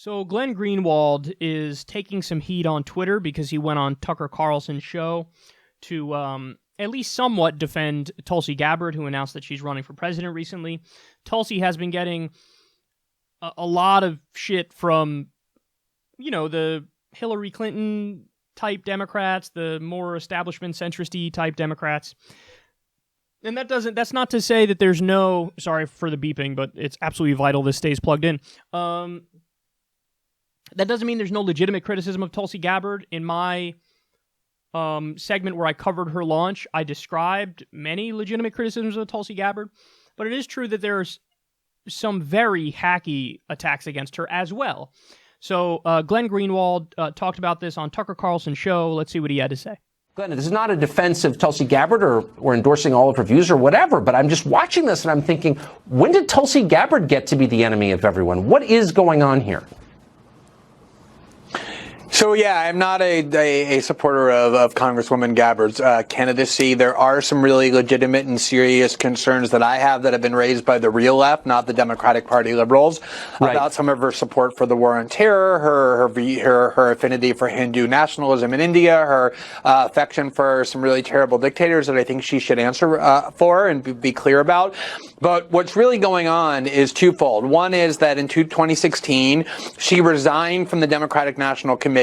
So Glenn Greenwald is taking some heat on Twitter because he went on Tucker Carlson's show to at least somewhat defend Tulsi Gabbard, who announced that she's running for president recently. Tulsi has been getting a lot of shit from, the Hillary Clinton type Democrats, the more establishment centrist-y type Democrats. And that's not to say that there's no, sorry for the beeping, but it's absolutely vital this stays plugged in. That doesn't mean there's no legitimate criticism of Tulsi Gabbard. In my segment where I covered her launch, I described many legitimate criticisms of Tulsi Gabbard, but it is true that there's some very hacky attacks against her as well. So Glenn Greenwald talked about this on Tucker Carlson's show. Let's see what he had to say. Glenn, this is not a defense of Tulsi Gabbard or endorsing all of her views or whatever, but I'm just watching this and I'm thinking, when did Tulsi Gabbard get to be the enemy of everyone? What is going on here? So, yeah, I'm not a supporter of Congresswoman Gabbard's candidacy. There are some really legitimate and serious concerns that I have that have been raised by the real left, not the Democratic Party liberals, right, about some of her support for the war on terror, her affinity for Hindu nationalism in India, her affection for some really terrible dictators that I think she should answer for and be clear about. But what's really going on is twofold. One is that in 2016, she resigned from the Democratic National Committee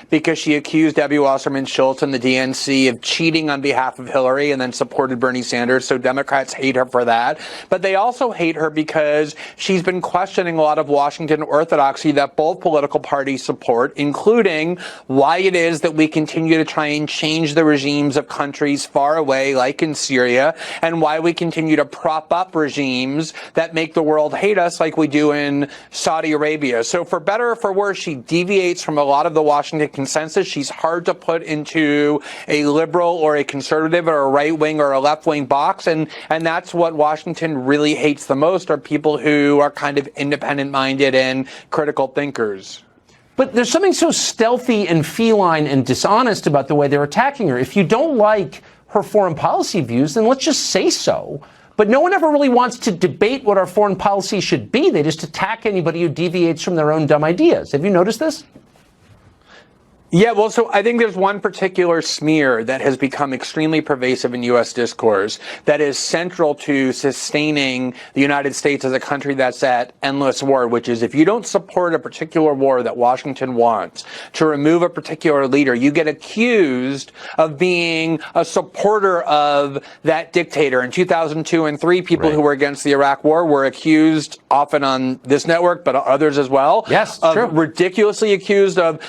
because she accused Debbie Wasserman Schultz and the DNC of cheating on behalf of Hillary and then supported Bernie Sanders. So Democrats hate her for that. But they also hate her because she's been questioning a lot of Washington orthodoxy that both political parties support, including why it is that we continue to try and change the regimes of countries far away, like in Syria, and why we continue to prop up regimes that make the world hate us, like we do in Saudi Arabia. So for better or for worse, she deviates from a lot of the Washington consensus. She's hard to put into a liberal or a conservative or a right wing or a left wing box. And that's what Washington really hates the most, are people who are kind of independent minded and critical thinkers. But there's something so stealthy and feline and dishonest about the way they're attacking her. If you don't like her foreign policy views, then let's just say so. But no one ever really wants to debate what our foreign policy should be. They just attack anybody who deviates from their own dumb ideas. Have you noticed this? Yeah, well, so I think there's one particular smear that has become extremely pervasive in U.S. discourse that is central to sustaining the United States as a country that's at endless war, which is if you don't support a particular war that Washington wants, to remove a particular leader, you get accused of being a supporter of that dictator. In 2002 and 3, people who were against the Iraq war were accused, often on this network, but others as well, of ridiculously accused of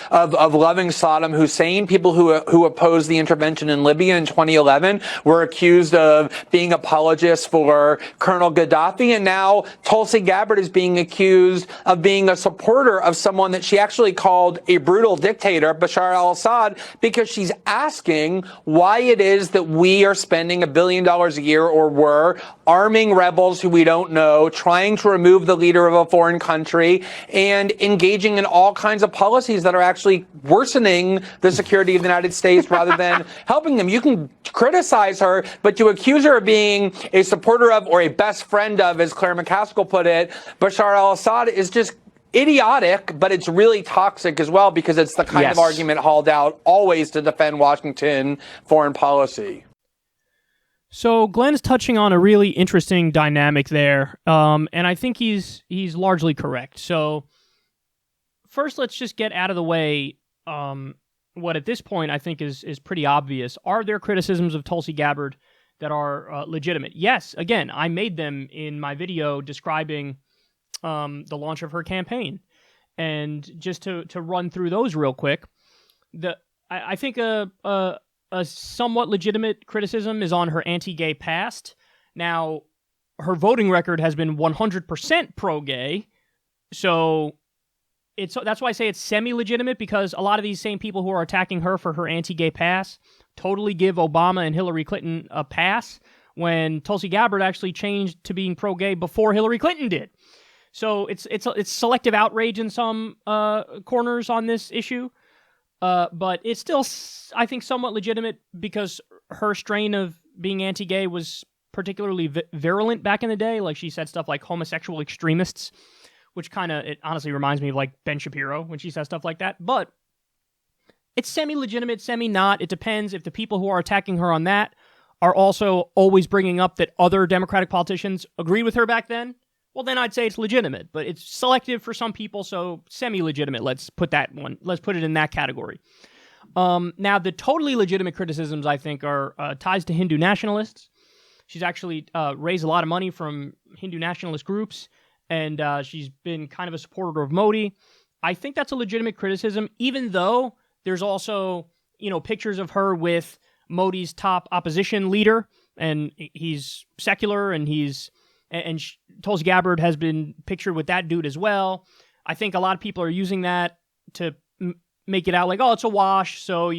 loving Saddam Hussein. People who opposed the intervention in Libya in 2011 were accused of being apologists for Colonel Gaddafi. And now Tulsi Gabbard is being accused of being a supporter of someone that she actually called a brutal dictator, Bashar al-Assad, because she's asking why it is that we are spending $1 billion a year, or were, arming rebels who we don't know, trying to remove the leader of a foreign country, and engaging in all kinds of policies that are actually worsening the security of the United States rather than helping them. You can criticize her, but to accuse her of being a supporter of, or a best friend of, as Claire McCaskill put it, Bashar al-Assad is just idiotic, but it's really toxic as well, because it's the kind of argument hauled out always to defend Washington foreign policy. So Glenn's touching on a really interesting dynamic there, and I think he's largely correct. So first, let's just get out of the way what at this point I think is pretty obvious. Are there criticisms of Tulsi Gabbard that are legitimate? Yes. Again, I made them in my video describing the launch of her campaign. And just to run through those real quick, I think a somewhat legitimate criticism is on her anti-gay past. Now, her voting record has been 100% pro-gay, so that's why I say it's semi-legitimate, because a lot of these same people who are attacking her for her anti-gay past totally give Obama and Hillary Clinton a pass, when Tulsi Gabbard actually changed to being pro-gay before Hillary Clinton did. So it's selective outrage in some corners on this issue. But it's still, I think, somewhat legitimate, because her strain of being anti-gay was particularly virulent back in the day. Like, she said stuff like homosexual extremists, which it honestly reminds me of like Ben Shapiro when she says stuff like that. But it's semi-legitimate, semi-not. It depends if the people who are attacking her on that are also always bringing up that other Democratic politicians agreed with her back then. Well, then I'd say it's legitimate, but it's selective for some people, so semi-legitimate. Let's put it in that category. Now, the totally legitimate criticisms, I think, are ties to Hindu nationalists. She's actually raised a lot of money from Hindu nationalist groups, and she's been kind of a supporter of Modi. I think that's a legitimate criticism, even though there's also, pictures of her with Modi's top opposition leader, and he's secular, and Tulsi Gabbard has been pictured with that dude as well. I think a lot of people are using that to make it out like, oh, it's a wash. So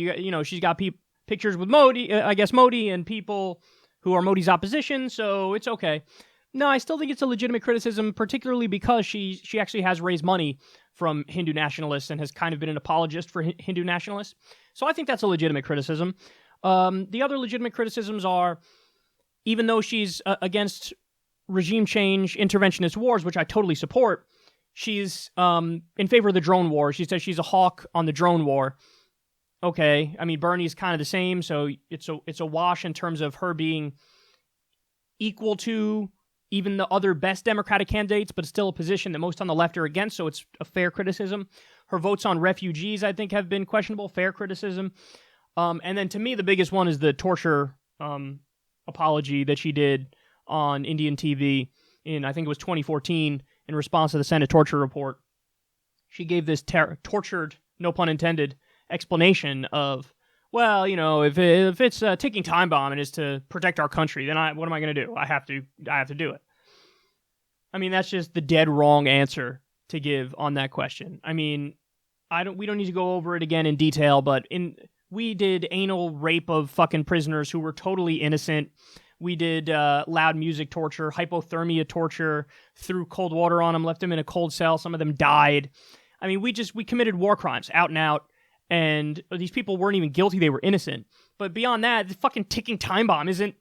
she's got pictures with Modi, Modi, and people who are Modi's opposition, so it's okay. No, I still think it's a legitimate criticism, particularly because she actually has raised money from Hindu nationalists and has kind of been an apologist for Hindu nationalists. So I think that's a legitimate criticism. The other legitimate criticisms are, even though she's against regime change, interventionist wars, which I totally support, she's in favor of the drone war. She says she's a hawk on the drone war. Okay, I mean, Bernie's kind of the same, so it's a wash in terms of her being equal to even the other best Democratic candidates, but still a position that most on the left are against, so it's a fair criticism. Her votes on refugees, I think, have been questionable, fair criticism. And then to me, the biggest one is the torture apology that she did on Indian TV in, I think it was 2014, in response to the Senate torture report. She gave this tortured, no pun intended, explanation of, well, if it's a ticking time bomb and is to protect our country, then what am I going to do? I have to do it. I mean, that's just the dead wrong answer to give on that question. I mean, we don't need to go over it again in detail, but we did anal rape of fucking prisoners who were totally innocent. We did loud music torture, hypothermia torture, threw cold water on them, left them in a cold cell. Some of them died. I mean, we committed war crimes out and out. And these people weren't even guilty, they were innocent. But beyond that, the fucking ticking time bomb isn't,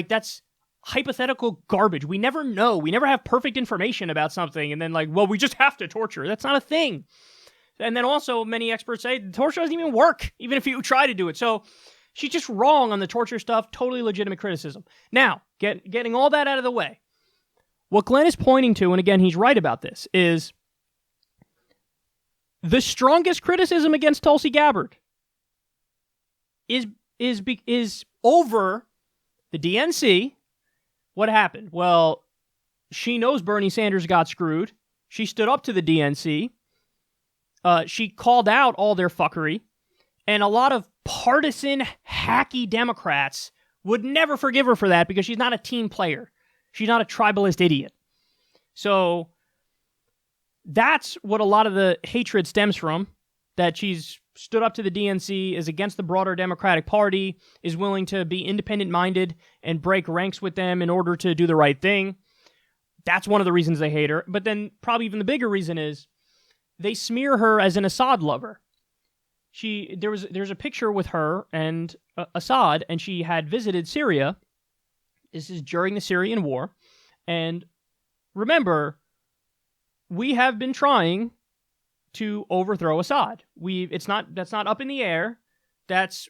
that's hypothetical garbage. We never know. We never have perfect information about something, and then we just have to torture. That's not a thing. And then also, many experts say torture doesn't even work, even if you try to do it. So she's just wrong on the torture stuff, totally legitimate criticism. Now, getting all that out of the way, what Glenn is pointing to, and again, he's right about this, is the strongest criticism against Tulsi Gabbard is over the DNC. What happened? Well, she knows Bernie Sanders got screwed. She stood up to the DNC. She called out all their fuckery. And a lot of partisan, hacky Democrats would never forgive her for that because she's not a team player. She's not a tribalist idiot. So that's what a lot of the hatred stems from, that she's stood up to the DNC, is against the broader Democratic Party, is willing to be independent-minded and break ranks with them in order to do the right thing. That's one of the reasons they hate her. But then probably even the bigger reason is they smear her as an Assad lover. There's a picture with her and Assad, and she had visited Syria. This is during the Syrian war. And remember, we have been trying to overthrow Assad. That's not up in the air. The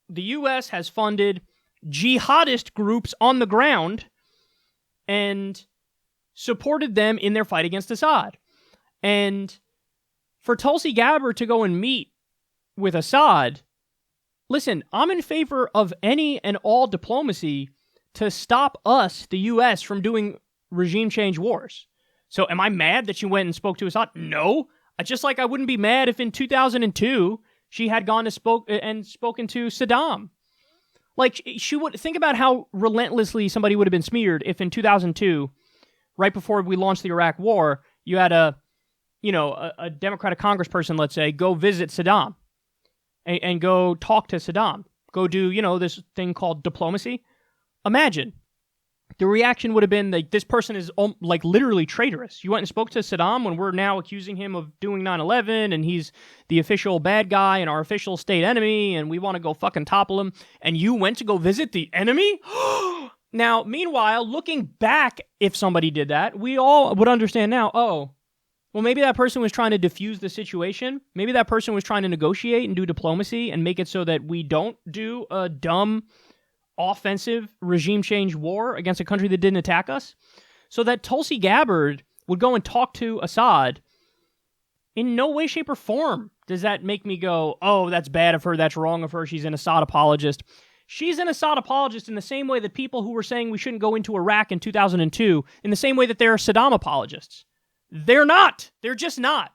U.S. has funded jihadist groups on the ground and supported them in their fight against Assad. And for Tulsi Gabbard to go and meet with Assad, listen, I'm in favor of any and all diplomacy to stop us, the U.S., from doing regime change wars. So am I mad that she went and spoke to Assad? No. Just like I wouldn't be mad if in 2002 she had gone and spoken to Saddam. She would think about how relentlessly somebody would have been smeared if in 2002, right before we launched the Iraq War, you had a Democratic congressperson, let's say, go visit Saddam and go talk to Saddam. Go do, this thing called diplomacy. Imagine. The reaction would have been this person is literally traitorous. You went and spoke to Saddam when we're now accusing him of doing 9/11 and he's the official bad guy and our official state enemy and we want to go fucking topple him. And you went to go visit the enemy? Now, meanwhile, looking back, if somebody did that, we all would understand now, Well, maybe that person was trying to diffuse the situation. Maybe that person was trying to negotiate and do diplomacy and make it so that we don't do a dumb, offensive regime change war against a country that didn't attack us. So that Tulsi Gabbard would go and talk to Assad. In no way, shape, or form does that make me go, oh, that's bad of her, that's wrong of her, she's an Assad apologist. She's an Assad apologist in the same way that people who were saying we shouldn't go into Iraq in 2002, in the same way that they're Saddam apologists. They're not. They're just not.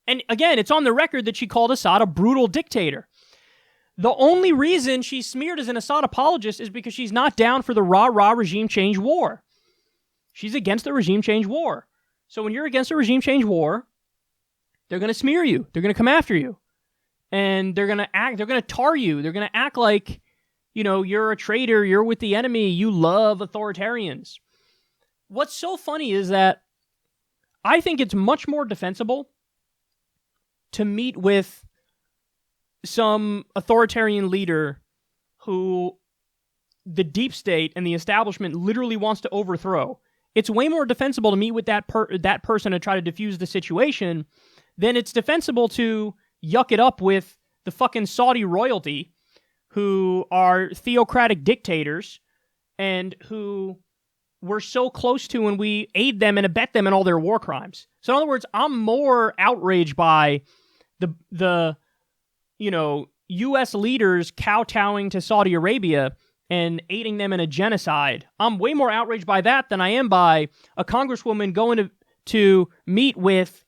And again, it's on the record that she called Assad a brutal dictator. The only reason she's smeared as an Assad apologist is because she's not down for the rah-rah regime change war. She's against the regime change war. So when you're against a regime change war, they're going to smear you. They're going to come after you. And they're going to tar you. They're going to act like, you're a traitor, you're with the enemy, you love authoritarians. What's so funny is that I think it's much more defensible to meet with some authoritarian leader who the deep state and the establishment literally wants to overthrow. It's way more defensible to meet with that person to try to diffuse the situation than it's defensible to yuck it up with the fucking Saudi royalty, who are theocratic dictators and who we're so close to, and we aid them and abet them in all their war crimes. So in other words, I'm more outraged by the U.S. leaders kowtowing to Saudi Arabia and aiding them in a genocide. I'm way more outraged by that than I am by a congresswoman going to meet with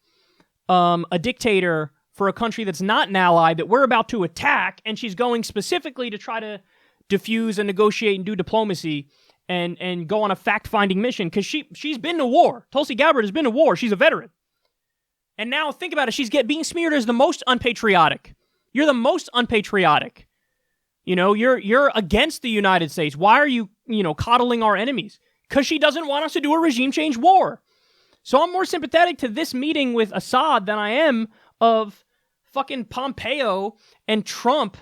a dictator for a country that's not an ally that we're about to attack, and she's going specifically to try to diffuse and negotiate and do diplomacy and go on a fact-finding mission, because she's been to war. Tulsi Gabbard has been to war. She's a veteran. And now think about it. She's being smeared as the most unpatriotic. You're the most unpatriotic. You're against the United States. Why are you, coddling our enemies? Because she doesn't want us to do a regime change war. So I'm more sympathetic to this meeting with Assad than I am of fucking Pompeo and Trump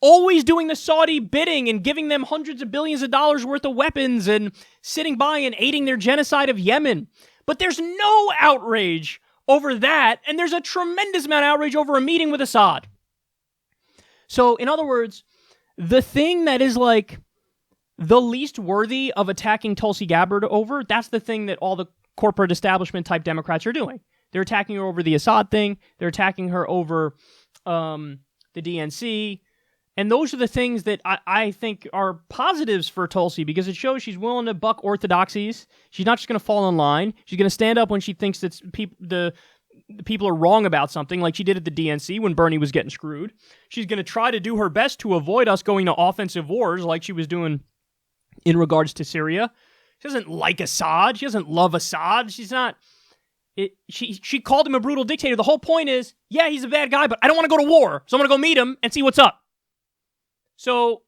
always doing the Saudi bidding and giving them hundreds of billions of dollars worth of weapons and sitting by and aiding their genocide of Yemen. But there's no outrage over that, and there's a tremendous amount of outrage over a meeting with Assad. So, in other words, the thing that is like the least worthy of attacking Tulsi Gabbard over, that's the thing that all the corporate establishment type Democrats are doing. They're attacking her over the Assad thing. They're attacking her over the DNC. And those are the things that I think are positives for Tulsi, because it shows she's willing to buck orthodoxies. She's not just going to fall in line. She's going to stand up when she thinks that the people are wrong about something, like she did at the DNC when Bernie was getting screwed. She's going to try to do her best to avoid us going to offensive wars like she was doing in regards to Syria. She doesn't like Assad. She doesn't love Assad. She's not... She called him a brutal dictator. The whole point is, yeah, he's a bad guy, but I don't want to go to war, so I'm going to go meet him and see what's up. So,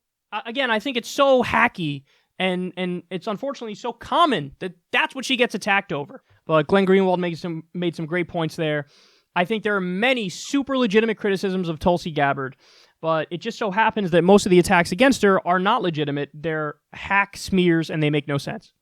again, I think it's so hacky, and it's unfortunately so common that that's what she gets attacked over. But Glenn Greenwald made some great points there. I think there are many super legitimate criticisms of Tulsi Gabbard, but it just so happens that most of the attacks against her are not legitimate. They're hack smears, and they make no sense.